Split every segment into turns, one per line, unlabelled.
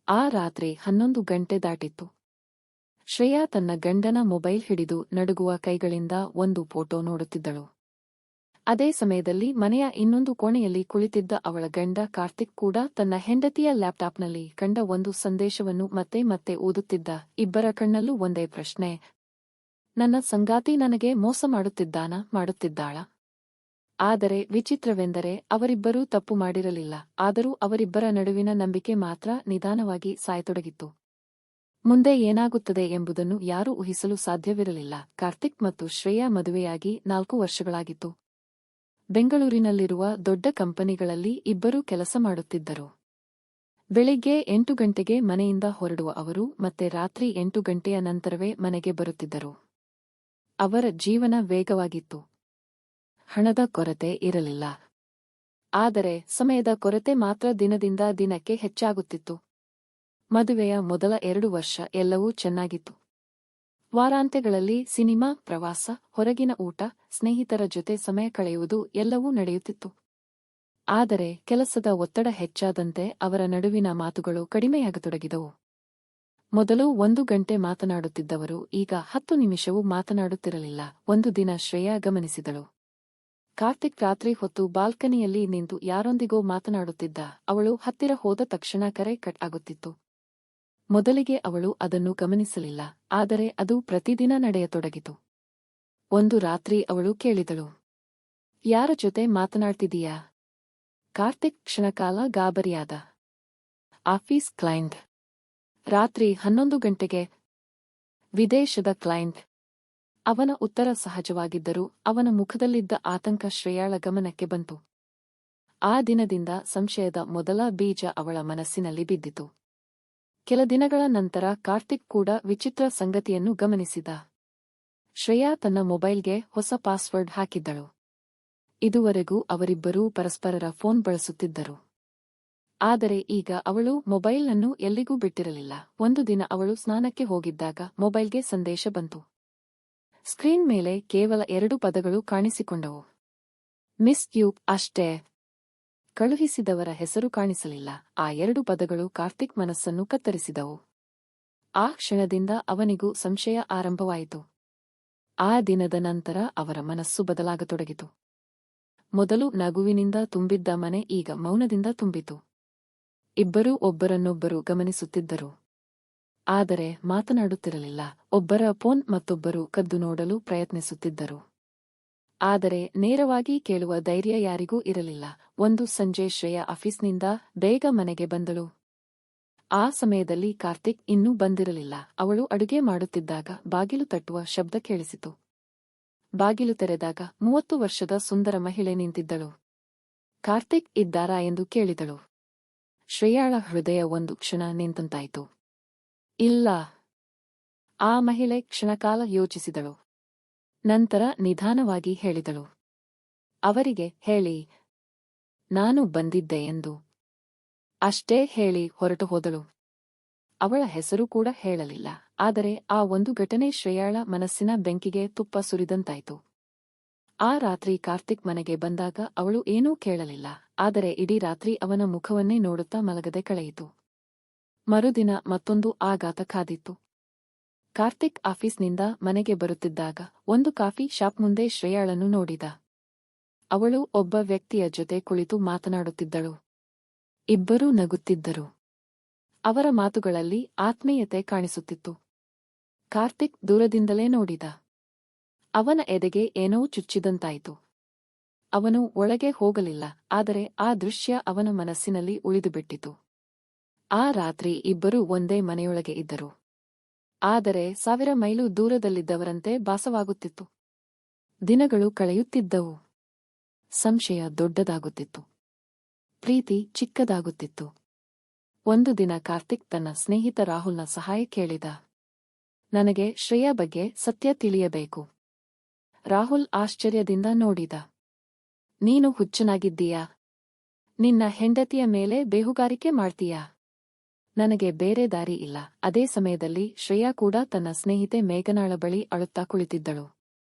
ಆ ರಾತ್ರಿ 11 ಗಂಟೆ ದಾಟಿತ್ತು. ಶ್ರೇಯಾ ತನ್ನ ಗಂಡನ ಮೊಬೈಲ್ ಹಿಡಿದು ನಡುಗುವ ಕೈಗಳಿಂದ ಒಂದು ಫೋಟೋ ನೋಡುತ್ತಿದ್ದಳು. ಅದೇ ಸಮಯದಲ್ಲಿ ಮನೆಯ ಇನ್ನೊಂದು ಕೋಣೆಯಲ್ಲಿ ಕುಳಿತಿದ್ದ ಅವಳ ಗಂಡ ಕಾರ್ತಿಕ್ ಕೂಡ ತನ್ನ ಹೆಂಡತಿಯ ಲ್ಯಾಪ್ಟಾಪ್ನಲ್ಲಿ ಕಂಡ ಒಂದು ಸಂದೇಶವನ್ನು ಮತ್ತೆ ಮತ್ತೆ ಓದುತ್ತಿದ್ದ. ಇಬ್ಬರ ಕಣ್ಣಲ್ಲೂ ಒಂದೇ ಪ್ರಶ್ನೆ: ನನ್ನ ಸಂಗಾತಿ ನನಗೆ ಮೋಸ ಮಾಡುತ್ತಿದ್ದಾಳಾ? ಆದರೆ ವಿಚಿತ್ರವೆಂದರೆ ಅವರಿಬ್ಬರೂ ತಪ್ಪು ಮಾಡಿರಲಿಲ್ಲ. ಆದರೂ ಅವರಿಬ್ಬರ ನಡುವಿನ ನಂಬಿಕೆ ಮಾತ್ರ ನಿಧಾನವಾಗಿ ಸಾಯತೊಡಗಿತ್ತು. ಮುಂದೆ ಏನಾಗುತ್ತದೆ ಎಂಬುದನ್ನು ಯಾರೂ ಊಹಿಸಲು ಸಾಧ್ಯವಿರಲಿಲ್ಲ. ಕಾರ್ತಿಕ್ ಮತ್ತು ಶ್ರೇಯಾ ಮದುವೆಯಾಗಿ 4 ವರ್ಷಗಳಾಗಿತ್ತು. ಬೆಂಗಳೂರಿನಲ್ಲಿರುವ ದೊಡ್ಡ ಕಂಪನಿಗಳಲ್ಲಿ ಇಬ್ಬರೂ ಕೆಲಸ ಮಾಡುತ್ತಿದ್ದರು. ಬೆಳಿಗ್ಗೆ 8 ಗಂಟೆಗೆ ಮನೆಯಿಂದ ಹೊರಡುವ ಅವರು ಮತ್ತೆ ರಾತ್ರಿ 8 ಗಂಟೆಯ ನಂತರವೇ ಮನೆಗೆ ಬರುತ್ತಿದ್ದರು. ಅವರ ಜೀವನ ವೇಗವಾಗಿತ್ತು. ಹಣದ ಕೊರತೆ ಇರಲಿಲ್ಲ. ಆದರೆ ಸಮಯದ ಕೊರತೆ ಮಾತ್ರ ದಿನದಿಂದ ದಿನಕ್ಕೆ ಹೆಚ್ಚಾಗುತ್ತಿತ್ತು. ಮದುವೆಯ ಮೊದಲ 2 ವರ್ಷ ಎಲ್ಲವೂ ಚೆನ್ನಾಗಿತ್ತು. ವಾರಾಂತ್ಯಗಳಲ್ಲಿ ಸಿನಿಮಾ, ಪ್ರವಾಸ, ಹೊರಗಿನ ಊಟ, ಸ್ನೇಹಿತರ ಜೊತೆ ಸಮಯ ಕಳೆಯುವುದು ಎಲ್ಲವೂ ನಡೆಯುತ್ತಿತ್ತು. ಆದರೆ ಕೆಲಸದ ಒತ್ತಡ ಹೆಚ್ಚಾದಂತೆ ಅವರ ನಡುವಿನ ಮಾತುಗಳು ಕಡಿಮೆಯಾಗತೊಡಗಿದವು. ಮೊದಲು 1 ಗಂಟೆ ಮಾತನಾಡುತ್ತಿದ್ದವರು ಈಗ 10 ನಿಮಿಷವೂ ಮಾತನಾಡುತ್ತಿರಲಿಲ್ಲ. ಒಂದು ದಿನ ಶ್ರೇಯಾ ಗಮನಿಸಿದಳು. ಕಾರ್ತಿಕ್ ರಾತ್ರಿ ಹೊತ್ತು ಬಾಲ್ಕನಿಯಲ್ಲಿ ನಿಂತು ಯಾರೊಂದಿಗೋ ಮಾತನಾಡುತ್ತಿದ್ದ. ಅವಳು ಹತ್ತಿರ ಹೋದ ತಕ್ಷಣ ಕರೆ ಕಟ್ ಆಗುತ್ತಿತ್ತು. ಮೊದಲಿಗೆ ಅವಳು ಅದನ್ನು ಗಮನಿಸಲಿಲ್ಲ. ಆದರೆ ಅದು ಪ್ರತಿದಿನ ನಡೆಯತೊಡಗಿತು. ಒಂದು ರಾತ್ರಿ ಅವಳು ಕೇಳಿದಳು, ಯಾರ ಜೊತೆ ಮಾತನಾಡ್ತಿದೀಯಾ? ಕಾರ್ತಿಕ್ ಕ್ಷಣಕಾಲ ಗಾಬರಿಯಾದ. Office client. ರಾತ್ರಿ 11 ಗಂಟೆಗೆ. ವಿದೇಶದ ಕ್ಲೈಂಟ್. ಅವನ ಉತ್ತರ ಸಹಜವಾಗಿದ್ದರೂ ಅವನ ಮುಖದಲ್ಲಿದ್ದ ಆತಂಕ ಶ್ರೇಯಾಳ ಗಮನಕ್ಕೆ ಬಂತು. ಆ ದಿನದಿಂದ ಸಂಶಯದ ಮೊದಲ ಬೀಜ ಅವಳ ಮನಸ್ಸಿನಲ್ಲಿ ಬಿದ್ದಿತು. ಕೆಲ ದಿನಗಳ ನಂತರ ಕಾರ್ತಿಕ್ ಕೂಡ ವಿಚಿತ್ರ ಸಂಗತಿಯನ್ನು ಗಮನಿಸಿದ. ಶ್ರೇಯಾ ತನ್ನ ಮೊಬೈಲ್ಗೆ ಹೊಸ ಪಾಸ್ವರ್ಡ್ ಹಾಕಿದ್ದಳು. ಇದುವರೆಗೂ ಅವರಿಬ್ಬರೂ ಪರಸ್ಪರರ ಫೋನ್ ಬಳಸುತ್ತಿದ್ದರು. ಆದರೆ ಈಗ ಅವಳು ಮೊಬೈಲ್ನನ್ನು ಎಲ್ಲಿಗೂ ಬಿಟ್ಟಿರಲಿಲ್ಲ. ಒಂದು ದಿನ ಅವಳು ಸ್ನಾನಕ್ಕೆ ಹೋಗಿದ್ದಾಗ ಮೊಬೈಲ್ಗೆ ಸಂದೇಶ ಬಂತು. ಸ್ಕ್ರೀನ್ ಮೇಲೆ ಕೇವಲ 2 ಪದಗಳು ಕಾಣಿಸಿಕೊಂಡವು. ಮಿಸ್ ಯು ಅಷ್ಟೇ. ಕಳುಹಿಸಿದವರ ಹೆಸರು ಕಾಣಿಸಲಿಲ್ಲ. ಆ 2 ಪದಗಳು ಕಾರ್ತಿಕ್ ಮನಸ್ಸನ್ನು ಕತ್ತರಿಸಿದವು. ಆ ಕ್ಷಣದಿಂದ ಅವನಿಗೂ ಸಂಶಯ ಆರಂಭವಾಯಿತು. ಆ ದಿನದ ನಂತರ ಅವರ ಮನಸ್ಸು ಬದಲಾಗತೊಡಗಿತು. ಮೊದಲು ನಗುವಿನಿಂದ ತುಂಬಿದ್ದ ಮನೆ ಈಗ ಮೌನದಿಂದ ತುಂಬಿತು. ಇಬ್ಬರೂ ಒಬ್ಬರನ್ನೊಬ್ಬರು ಗಮನಿಸುತ್ತಿದ್ದರು. ಆದರೆ ಮಾತನಾಡುತ್ತಿರಲಿಲ್ಲ. ಒಬ್ಬರ ಫೋನ್ ಮತ್ತೊಬ್ಬರು ಕದ್ದು ನೋಡಲು ಪ್ರಯತ್ನಿಸುತ್ತಿದ್ದರು. ಆದರೆ ನೇರವಾಗಿ ಕೇಳುವ ಧೈರ್ಯ ಯಾರಿಗೂ ಇರಲಿಲ್ಲ. ಒಂದು ಸಂಜೆ ಶ್ರೇಯಾ ಆಫೀಸ್ನಿಂದ ಬೇಗ ಮನೆಗೆ ಬಂದಳು. ಆ ಸಮಯದಲ್ಲಿ ಕಾರ್ತಿಕ್ ಇನ್ನೂ ಬಂದಿರಲಿಲ್ಲ. ಅವಳು ಅಡುಗೆ ಮಾಡುತ್ತಿದ್ದಾಗ ಬಾಗಿಲು ತಟ್ಟುವ ಶಬ್ದ ಕೇಳಿಸಿತು. ಬಾಗಿಲು ತೆರೆದಾಗ 30 ವರ್ಷದ ಸುಂದರ ಮಹಿಳೆ ನಿಂತಿದ್ದಳು. ಕಾರ್ತಿಕ್ ಇದ್ದಾರಾ ಎಂದು ಕೇಳಿದಳು. ಶ್ರೇಯಾಳ ಹೃದಯ ಒಂದು ಕ್ಷಣ ನಿಂತಂತಾಯಿತು. ಇಲ್ಲ. ಆ ಮಹಿಳೆ ಕ್ಷಣಕಾಲ ಯೋಚಿಸಿದಳು. ನಂತರ ನಿಧಾನವಾಗಿ ಹೇಳಿದಳು, ಅವರಿಗೆ ಹೇಳಿ ನಾನು ಬಂದಿದ್ದೆ ಎಂದು. ಅಷ್ಟೇ ಹೇಳಿ ಹೊರಟು ಹೋದಳು. ಅವಳ ಹೆಸರು ಕೂಡ ಹೇಳಲಿಲ್ಲ. ಆದರೆ ಆ ಒಂದು ಘಟನೆ ಶ್ರೇಯಾಳ ಮನಸ್ಸಿನ ಬೆಂಕಿಗೆ ತುಪ್ಪ ಸುರಿದಂತಾಯಿತು. ಆ ರಾತ್ರಿ ಕಾರ್ತಿಕ್ ಮನೆಗೆ ಬಂದಾಗ ಅವಳು ಏನೂ ಕೇಳಲಿಲ್ಲ. ಆದರೆ ಇಡೀ ರಾತ್ರಿ ಅವನ ಮುಖವನ್ನೇ ನೋಡುತ್ತಾ ಮಲಗದೆ ಕಳೆಯಿತು. ಮರುದಿನ ಮತ್ತೊಂದು ಆಘಾತ ಕಾದಿತ್ತು. ಕಾರ್ತಿಕ್ ಆಫೀಸ್ನಿಂದ ಮನೆಗೆ ಬರುತ್ತಿದ್ದಾಗ ಒಂದು ಕಾಫಿ ಶಾಪ್ ಮುಂದೆ ಶ್ರೇಯಾಳನ್ನು ನೋಡಿದ. ಅವಳು ಒಬ್ಬ ವ್ಯಕ್ತಿಯ ಜೊತೆ ಕುಳಿತು ಮಾತನಾಡುತ್ತಿದ್ದಳು. ಇಬ್ಬರೂ ನಗುತ್ತಿದ್ದರು. ಅವರ ಮಾತುಗಳಲ್ಲಿ ಆತ್ಮೀಯತೆ ಕಾಣಿಸುತ್ತಿತ್ತು. ಕಾರ್ತಿಕ್ ದೂರದಿಂದಲೇ ನೋಡಿದ. ಅವನ ಎದೆಗೆ ಏನೋ ಚುಚ್ಚಿದಂತಾಯಿತು. ಅವನು ಒಳಗೆ ಹೋಗಲಿಲ್ಲ. ಆದರೆ ಆ ದೃಶ್ಯ ಅವನ ಮನಸ್ಸಿನಲ್ಲಿ ಉಳಿದುಬಿಟ್ಟಿತು. ಆ ರಾತ್ರಿ ಇಬ್ಬರೂ ಒಂದೇ ಮನೆಯೊಳಗೆ ಇದ್ದರು. ಆದರೆ 1000 ಮೈಲು ದೂರದಲ್ಲಿದ್ದವರಂತೆ ಭಾಸವಾಗುತ್ತಿತ್ತು. ದಿನಗಳು ಕಳೆಯುತ್ತಿದ್ದವು. ಸಂಶಯ ದೊಡ್ಡದಾಗುತ್ತಿತ್ತು. ಪ್ರೀತಿ ಚಿಕ್ಕದಾಗುತ್ತಿತ್ತು. ಒಂದು ದಿನ ಕಾರ್ತಿಕ್ ತನ್ನ ಸ್ನೇಹಿತ ರಾಹುಲ್ನ ಸಹಾಯ ಕೇಳಿದ. ನನಗೆ ಶ್ರೇಯಾ ಬಗ್ಗೆ ಸತ್ಯ ತಿಳಿಯಬೇಕು. ರಾಹುಲ್ ಆಶ್ಚರ್ಯದಿಂದ ನೋಡಿದ. ನೀನು ಹುಚ್ಚನಾಗಿದ್ದೀಯಾ? ನಿನ್ನ ಹೆಂಡತಿಯ ಮೇಲೆ ಬೇಹುಗಾರಿಕೆ ಮಾಡ್ತೀಯಾ? ನನಗೆ ಬೇರೆ ದಾರಿ ಇಲ್ಲ. ಅದೇ ಸಮಯದಲ್ಲಿ ಶ್ರೇಯಾ ಕೂಡ ತನ್ನ ಸ್ನೇಹಿತೆ ಮೇಘನಾಳ ಬಳಿ ಅಳುತ್ತಾ ಕುಳಿತಿದ್ದಳು.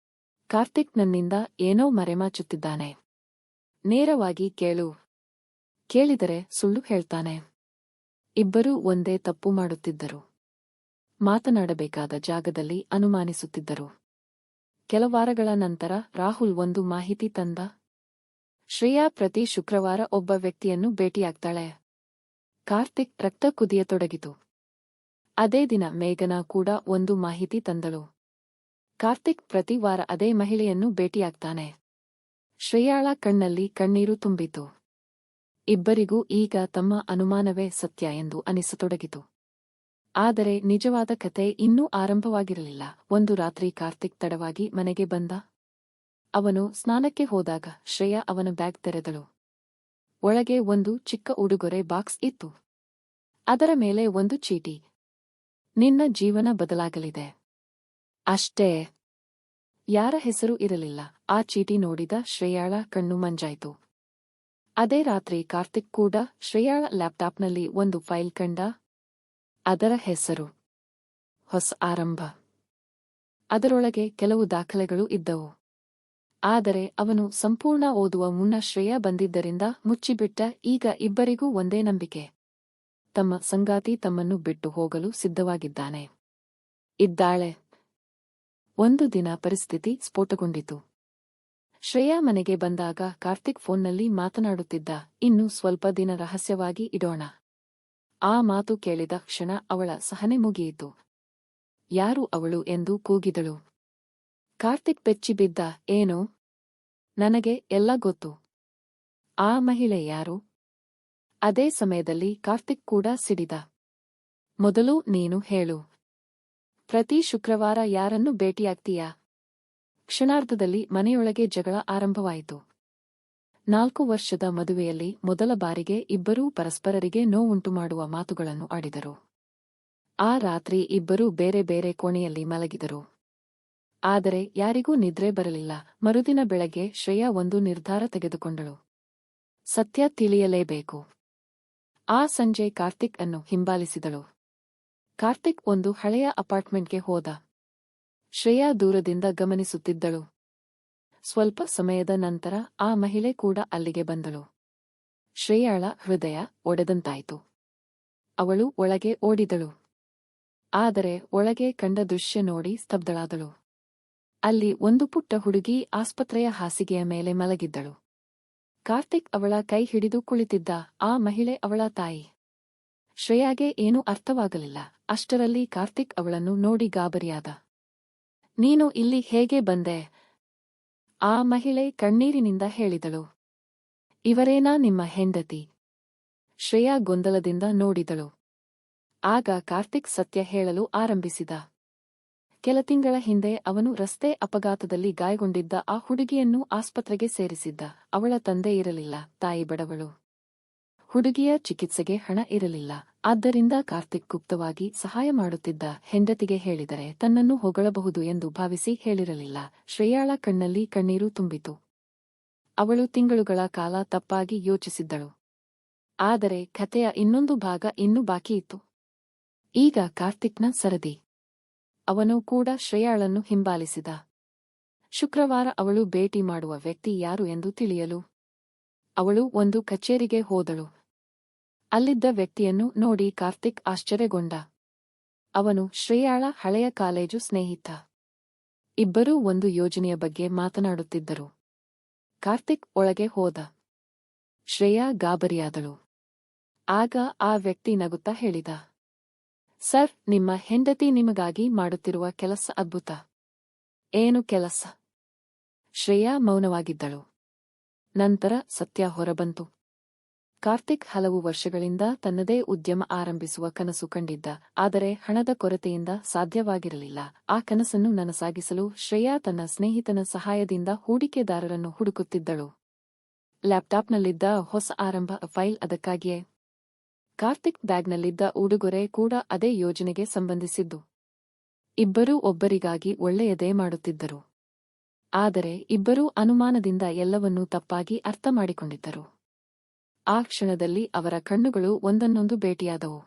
ಕಾರ್ತಿಕ್ ನನ್ನಿಂದ ಏನೋ ಮರೆಮಾಚುತ್ತಿದ್ದಾನೆ. ನೇರವಾಗಿ ಕೇಳು. ಕೇಳಿದರೆ ಸುಳ್ಳು ಹೇಳ್ತಾನೆ. ಇಬ್ಬರೂ ಒಂದೇ ತಪ್ಪು ಮಾಡುತ್ತಿದ್ದರು. ಮಾತನಾಡಬೇಕಾದ ಜಾಗದಲ್ಲಿ ಅನುಮಾನಿಸುತ್ತಿದ್ದರು. ಕೆಲ ವಾರಗಳ ನಂತರ ರಾಹುಲ್ ಒಂದು ಮಾಹಿತಿ ತಂದ. ಶ್ರೇಯಾ ಪ್ರತಿ ಶುಕ್ರವಾರ ಒಬ್ಬ ವ್ಯಕ್ತಿಯನ್ನು ಭೇಟಿಯಾಗ್ತಾಳೆ. ಕಾರ್ತಿಕ್ ರಕ್ತ ಕುದಿಯತೊಡಗಿತು. ಅದೇ ದಿನ ಮೇಘನಾ ಕೂಡ ಒಂದು ಮಾಹಿತಿ ತಂದಳು. ಕಾರ್ತಿಕ್ ಪ್ರತಿ ವಾರ ಅದೇ ಮಹಿಳೆಯನ್ನು ಭೇಟಿಯಾಗ್ತಾನೆ. ಶ್ರೇಯಾಳ ಕಣ್ಣಲ್ಲಿ ಕಣ್ಣೀರು ತುಂಬಿತು. ಇಬ್ಬರಿಗೂ ಈಗ ತಮ್ಮ ಅನುಮಾನವೇ ಸತ್ಯ ಎಂದು ಅನಿಸತೊಡಗಿತು. ಆದರೆ ನಿಜವಾದ ಕತೆ ಇನ್ನೂ ಆರಂಭವಾಗಿರಲಿಲ್ಲ. ಒಂದು ರಾತ್ರಿ ಕಾರ್ತಿಕ್ ತಡವಾಗಿ ಮನೆಗೆ ಬಂದ. ಅವನು ಸ್ನಾನಕ್ಕೆ ಹೋದಾಗ ಶ್ರೇಯಾ ಅವನ ಬ್ಯಾಗ್ ತೆರೆದಳು. ಒಳಗೆ ಒಂದು ಚಿಕ್ಕ ಉಡುಗೊರೆ ಬಾಕ್ಸ್ ಇತ್ತು. ಅದರ ಮೇಲೆ ಒಂದು ಚೀಟಿ. ನಿನ್ನ ಜೀವನ ಬದಲಾಗಲಿದೆ. ಅಷ್ಟೇ. ಯಾರ ಹೆಸರು ಇರಲಿಲ್ಲ. ಆ ಚೀಟಿ ನೋಡಿದ ಶ್ರೇಯಾಳ ಕಣ್ಣು ಮಂಜಾಯ್ತು. ಅದೇ ರಾತ್ರಿ ಕಾರ್ತಿಕ್ ಕೂಡ ಶ್ರೇಯಾಳ ಲ್ಯಾಪ್ಟಾಪ್ನಲ್ಲಿ ಒಂದು ಫೈಲ್ ಕಂಡ. ಅದರ ಹೆಸರು ಹೊಸ ಆರಂಭ. ಅದರೊಳಗೆ ಕೆಲವು ದಾಖಲೆಗಳು ಇದ್ದವು. ಆದರೆ ಅವನು ಸಂಪೂರ್ಣ ಓದುವ ಮುನ್ನ ಶ್ರೇಯಾ ಬಂದಿದ್ದರಿಂದ ಮುಚ್ಚಿಬಿಟ್ಟ. ಈಗ ಇಬ್ಬರಿಗೂ ಒಂದೇ ನಂಬಿಕೆ. ತಮ್ಮ ಸಂಗಾತಿ ತಮ್ಮನ್ನು ಬಿಟ್ಟು ಹೋಗಲು ಸಿದ್ಧವಾಗಿದ್ದಾನೆ. ಇದ್ದಾಳೆ. ಒಂದು ದಿನ ಪರಿಸ್ಥಿತಿ ಸ್ಫೋಟಗೊಂಡಿತು. ಶ್ರೇಯಾ ಮನೆಗೆ ಬಂದಾಗ ಕಾರ್ತಿಕ್ ಫೋನ್ನಲ್ಲಿ ಮಾತನಾಡುತ್ತಿದ್ದ. ಇನ್ನು ಸ್ವಲ್ಪ ದಿನ ರಹಸ್ಯವಾಗಿ ಇಡೋಣ. ಆ ಮಾತು ಕೇಳಿದ ಕ್ಷಣ ಅವಳ ಸಹನೆ ಮುಗಿಯಿತು. ಯಾರು ಅವಳು ಎಂದು ಕೂಗಿದಳು. ಕಾರ್ತಿಕ್ ಬೆಚ್ಚಿಬಿದ್ದ. ಏನು? ನನಗೆ ಎಲ್ಲ ಗೊತ್ತು. ಆ ಮಹಿಳೆ ಯಾರು? ಅದೇ ಸಮಯದಲ್ಲಿ ಕಾರ್ತಿಕ್ ಕೂಡ ಸಿಡಿದ. ಮೊದಲು ನೀನು ಹೇಳು. ಪ್ರತಿ ಶುಕ್ರವಾರ ಯಾರನ್ನು ಭೇಟಿಯಾಗ್ತೀಯಾ? ಕ್ಷಣಾರ್ಧದಲ್ಲಿ ಮನೆಯೊಳಗೆ ಜಗಳ ಆರಂಭವಾಯಿತು. 4 ವರ್ಷದ ಮದುವೆಯಲ್ಲಿ ಮೊದಲ ಬಾರಿಗೆ ಇಬ್ಬರೂ ಪರಸ್ಪರರಿಗೆ ನೋವುಂಟು ಮಾಡುವ ಮಾತುಗಳನ್ನು ಆಡಿದರು. ಆ ರಾತ್ರಿ ಇಬ್ಬರೂ ಬೇರೆ ಬೇರೆ ಕೋಣೆಯಲ್ಲಿ ಮಲಗಿದರು. ಆದರೆ ಯಾರಿಗೂ ನಿದ್ರೆ ಬರಲಿಲ್ಲ. ಮರುದಿನ ಬೆಳಗ್ಗೆ ಶ್ರೇಯಾ ಒಂದು ನಿರ್ಧಾರ ತೆಗೆದುಕೊಂಡಳು. ಸತ್ಯ ತಿಳಿಯಲೇಬೇಕು. ಆ ಸಂಜೆ ಕಾರ್ತಿಕ್ ಅನ್ನು ಹಿಂಬಾಲಿಸಿದಳು. ಕಾರ್ತಿಕ್ ಒಂದು ಹಳೆಯ ಅಪಾರ್ಟ್ಮೆಂಟ್ಗೆ ಹೋದ. ಶ್ರೇಯಾ ದೂರದಿಂದ ಗಮನಿಸುತ್ತಿದ್ದಳು. ಸ್ವಲ್ಪ ಸಮಯದ ನಂತರ ಆ ಮಹಿಳೆ ಕೂಡ ಅಲ್ಲಿಗೆ ಬಂದಳು. ಶ್ರೇಯಾಳ ಹೃದಯ ಒಡೆದಂತಾಯಿತು. ಅವಳು ಒಳಗೆ ಓಡಿದಳು. ಆದರೆ ಒಳಗೆ ಕಂಡ ದೃಶ್ಯ ನೋಡಿ ಸ್ತಬ್ಧಳಾದಳು. ಅಲ್ಲಿ ಒಂದು ಪುಟ್ಟ ಹುಡುಗಿ ಆಸ್ಪತ್ರೆಯ ಹಾಸಿಗೆಯ ಮೇಲೆ ಮಲಗಿದ್ದಳು. ಕಾರ್ತಿಕ್ ಅವಳ ಕೈ ಹಿಡಿದು ಕುಳಿತಿದ್ದ. ಆ ಮಹಿಳೆ ಅವಳ ತಾಯಿ. ಶ್ರೇಯಾಗೆ ಏನೂ ಅರ್ಥವಾಗಲಿಲ್ಲ. ಅಷ್ಟರಲ್ಲಿ ಕಾರ್ತಿಕ್ ಅವಳನ್ನು ನೋಡಿ ಗಾಬರಿಯಾದ. ನೀನು ಇಲ್ಲಿ ಹೇಗೆ ಬಂದೆ? ಆ ಮಹಿಳೆ ಕಣ್ಣೀರಿನಿಂದ ಹೇಳಿದಳು. ಇವರೇನಾ ನಿಮ್ಮ ಹೆಂಡತಿ? ಶ್ರೇಯಾ ಗೊಂದಲದಿಂದ ನೋಡಿದಳು. ಆಗ ಕಾರ್ತಿಕ್ ಸತ್ಯ ಹೇಳಲು ಆರಂಭಿಸಿದ. ಕೆಲ ತಿಂಗಳ ಹಿಂದೆ ಅವನು ರಸ್ತೆ ಅಪಘಾತದಲ್ಲಿ ಗಾಯಗೊಂಡಿದ್ದ ಆ ಹುಡುಗಿಯನ್ನು ಆಸ್ಪತ್ರೆಗೆ ಸೇರಿಸಿದ್ದ. ಅವಳ ತಂದೆ ಇರಲಿಲ್ಲ, ತಾಯಿ ಬಡವಳು. ಹುಡುಗಿಯ ಚಿಕಿತ್ಸೆಗೆ ಹಣ ಇರಲಿಲ್ಲ. ಆದ್ದರಿಂದ ಕಾರ್ತಿಕ್ ಗುಪ್ತವಾಗಿ ಸಹಾಯ ಮಾಡುತ್ತಿದ್ದ. ಹೆಂಡತಿಗೆ ಹೇಳಿದರೆ ತನ್ನನ್ನು ಹೊಗಳಬಹುದು ಎಂದು ಭಾವಿಸಿ ಹೇಳಿರಲಿಲ್ಲ. ಶ್ರೇಯಾಳ ಕಣ್ಣಲ್ಲಿ ಕಣ್ಣೀರು ತುಂಬಿತು. ಅವಳು ತಿಂಗಳುಗಳ ಕಾಲ ತಪ್ಪಾಗಿ ಯೋಚಿಸಿದ್ದಳು. ಆದರೆ ಕಥೆಯ ಇನ್ನೊಂದು ಭಾಗ ಇನ್ನೂ ಬಾಕಿಯಿತ್ತು. ಈಗ ಕಾರ್ತಿಕ್ನ ಸರದಿ. ಅವನು ಕೂಡ ಶ್ರೇಯಾಳನ್ನು ಹಿಂಬಾಲಿಸಿದ. ಶುಕ್ರವಾರ ಅವಳು ಭೇಟಿ ಮಾಡುವ ವ್ಯಕ್ತಿ ಯಾರು ಎಂದು ತಿಳಿಯಲು ಅವಳು ಒಂದು ಕಚೇರಿಗೆ ಹೋದಳು. ಅಲ್ಲಿದ್ದ ವ್ಯಕ್ತಿಯನ್ನು ನೋಡಿ ಕಾರ್ತಿಕ್ ಆಶ್ಚರ್ಯಗೊಂಡ. ಅವನು ಶ್ರೇಯಾಳ ಹಳೆಯ ಕಾಲೇಜು ಸ್ನೇಹಿತ. ಇಬ್ಬರೂ ಒಂದು ಯೋಜನೆಯ ಬಗ್ಗೆ ಮಾತನಾಡುತ್ತಿದ್ದರು. ಕಾರ್ತಿಕ್ ಒಳಗೆ ಹೋದ. ಶ್ರೇಯಾ ಗಾಬರಿಯಾದಳು. ಆಗ ಆ ವ್ಯಕ್ತಿ ನಗುತ್ತಾ ಹೇಳಿದ, ಸರ್, ನಿಮ್ಮ ಹೆಂಡತಿ ನಿಮಗಾಗಿ ಮಾಡುತ್ತಿರುವ ಕೆಲಸ ಅದ್ಭುತ. ಏನು ಕೆಲಸ? ಶ್ರೇಯಾ ಮೌನವಾಗಿದ್ದಳು. ನಂತರ ಸತ್ಯ ಹೊರಬಂತು. ಕಾರ್ತಿಕ್ ಹಲವು ವರ್ಷಗಳಿಂದ ತನ್ನದೇ ಉದ್ಯಮ ಆರಂಭಿಸುವ ಕನಸು ಕಂಡಿದ್ದ. ಆದರೆ ಹಣದ ಕೊರತೆಯಿಂದ ಸಾಧ್ಯವಾಗಿರಲಿಲ್ಲ. ಆ ಕನಸನ್ನು ನನಸಾಗಿಸಲು ಶ್ರೇಯಾ ತನ್ನ ಸ್ನೇಹಿತನ ಸಹಾಯದಿಂದ ಹೂಡಿಕೆದಾರರನ್ನು ಹುಡುಕುತ್ತಿದ್ದಳು. ಲ್ಯಾಪ್ಟಾಪ್ನಲ್ಲಿದ್ದ ಹೊಸ ಆರಂಭ ಫೈಲ್ ಅದಕ್ಕಾಗಿಯೇ. ಕಾರ್ತಿಕ್ ಬ್ಯಾಗ್ನಲ್ಲಿದ್ದ ಉಡುಗೊರೆ ಕೂಡ ಅದೇ ಯೋಜನೆಗೆ ಸಂಬಂಧಿಸಿದ್ದು. ಇಬ್ಬರೂ ಒಬ್ಬರಿಗಾಗಿ ಒಳ್ಳೆಯದೇ ಮಾಡುತ್ತಿದ್ದರು. ಆದರೆ ಇಬ್ಬರೂ ಅನುಮಾನದಿಂದ ಎಲ್ಲವನ್ನೂ ತಪ್ಪಾಗಿ ಅರ್ಥ ಮಾಡಿಕೊಂಡಿದ್ದರು. ಆ ಕ್ಷಣದಲ್ಲಿ ಅವರ ಕಣ್ಣುಗಳು ಒಂದನ್ನೊಂದು ಭೇಟಿಯಾದವು.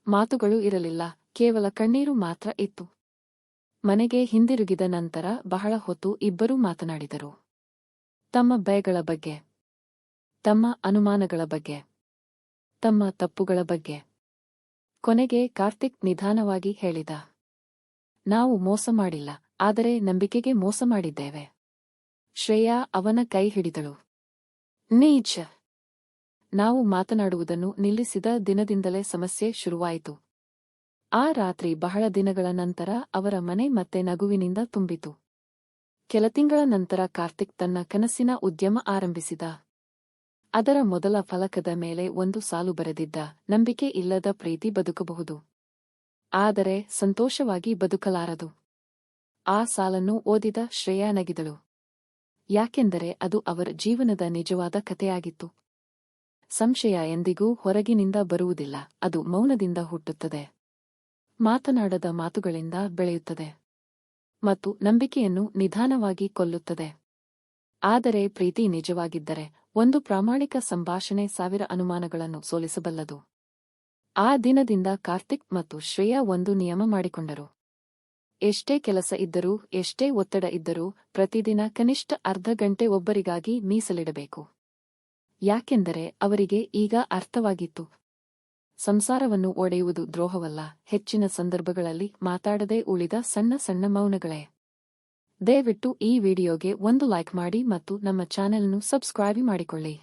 ಮಾತುಗಳು ಇರಲಿಲ್ಲ, ಕೇವಲ ಕಣ್ಣೀರು ಮಾತ್ರ ಇತ್ತು. ಮನೆಗೆ ಹಿಂದಿರುಗಿದ ನಂತರ ಬಹಳ ಹೊತ್ತು ಇಬ್ಬರೂ ಮಾತನಾಡಿದರು. ತಮ್ಮ ಭಯಗಳ ಬಗ್ಗೆ, ತಮ್ಮ ಅನುಮಾನಗಳ ಬಗ್ಗೆ, ತಮ್ಮ ತಪ್ಪುಗಳ ಬಗ್ಗೆ. ಕೊನೆಗೆ ಕಾರ್ತಿಕ್ ನಿಧಾನವಾಗಿ ಹೇಳಿದ. ನಾವು ಮೋಸ ಮಾಡಿಲ್ಲ, ಆದರೆ ನಂಬಿಕೆಗೆ ಮೋಸ ಮಾಡಿದ್ದೇವೆ. ಶ್ರೇಯಾ ಅವನ ಕೈ ಹಿಡಿದಳು. ನೀಚ. ನಾವು ಮಾತನಾಡುವುದನ್ನು ನಿಲ್ಲಿಸಿದ ದಿನದಿಂದಲೇ ಸಮಸ್ಯೆ ಶುರುವಾಯಿತು. ಆ ರಾತ್ರಿ ಬಹಳ ದಿನಗಳ ನಂತರ ಅವರ ಮನೆ ಮತ್ತೆ ನಗುವಿನಿಂದ ತುಂಬಿತು. ಕೆಲ ತಿಂಗಳ ನಂತರ ಕಾರ್ತಿಕ್ ತನ್ನ ಕನಸಿನ ಉದ್ಯಮ ಆರಂಭಿಸಿದ. ಅದರ ಮೊದಲ ಫಲಕದ ಮೇಲೆ ಒಂದು ಸಾಲು ಬರೆದಿದ್ದ, ನಂಬಿಕೆ ಇಲ್ಲದ ಪ್ರೀತಿ ಬದುಕಬಹುದು, ಆದರೆ ಸಂತೋಷವಾಗಿ ಬದುಕಲಾರದು. ಆ ಸಾಲನ್ನು ಓದಿದ ಶ್ರೇಯಾ ನಗಿದಳು. ಯಾಕೆಂದರೆ ಅದು ಅವರ ಜೀವನದ ನಿಜವಾದ ಕಥೆಯಾಗಿತ್ತು. ಸಂಶಯ ಎಂದಿಗೂ ಹೊರಗಿನಿಂದ ಬರುವುದಿಲ್ಲ, ಅದು ಮೌನದಿಂದ ಹುಟ್ಟುತ್ತದೆ, ಮಾತನಾಡದ ಮಾತುಗಳಿಂದ ಬೆಳೆಯುತ್ತದೆ ಮತ್ತು ನಂಬಿಕೆಯನ್ನು ನಿಧಾನವಾಗಿ ಕೊಲ್ಲುತ್ತದೆ. ಆದರೆ ಪ್ರೀತಿ ನಿಜವಾಗಿದ್ದರೆ ಒಂದು ಪ್ರಾಮಾಣಿಕ ಸಂಭಾಷಣೆ 1000 ಅನುಮಾನಗಳನ್ನು ಸೋಲಿಸಬಲ್ಲದು. ಆ ದಿನದಿಂದ ಕಾರ್ತಿಕ್ ಮತ್ತು ಶ್ರೇಯಾ ಒಂದು ನಿಯಮ ಮಾಡಿಕೊಂಡರು. ಎಷ್ಟೇ ಕೆಲಸ ಇದ್ದರೂ, ಎಷ್ಟೇ ಒತ್ತಡ ಇದ್ದರೂ ಪ್ರತಿದಿನ ಕನಿಷ್ಠ ಅರ್ಧ ಗಂಟೆ ಒಬ್ಬರಿಗಾಗಿ ಮೀಸಲಿಡಬೇಕು. ಯಾಕೆಂದರೆ ಅವರಿಗೆ ಈಗ ಅರ್ಥವಾಗಿತ್ತು, ಸಂಸಾರವನ್ನು ಒಡೆಯುವುದು ದ್ರೋಹವಲ್ಲ, ಹೆಚ್ಚಿನ ಸಂದರ್ಭಗಳಲ್ಲಿ ಮಾತಾಡದೆ ಉಳಿದ ಸಣ್ಣ ಸಣ್ಣ ಮೌನಗಳೇ. ದಯವಿಟ್ಟು ಈ ವಿಡಿಯೋಗೆ ಒಂದು ಲೈಕ್ ಮಾಡಿ ಮತ್ತು ನಮ್ಮ ಚಾನೆಲ್ನ್ನು ಸಬ್ಸ್ಕ್ರೈಬ್ ಮಾಡಿಕೊಳ್ಳಿ.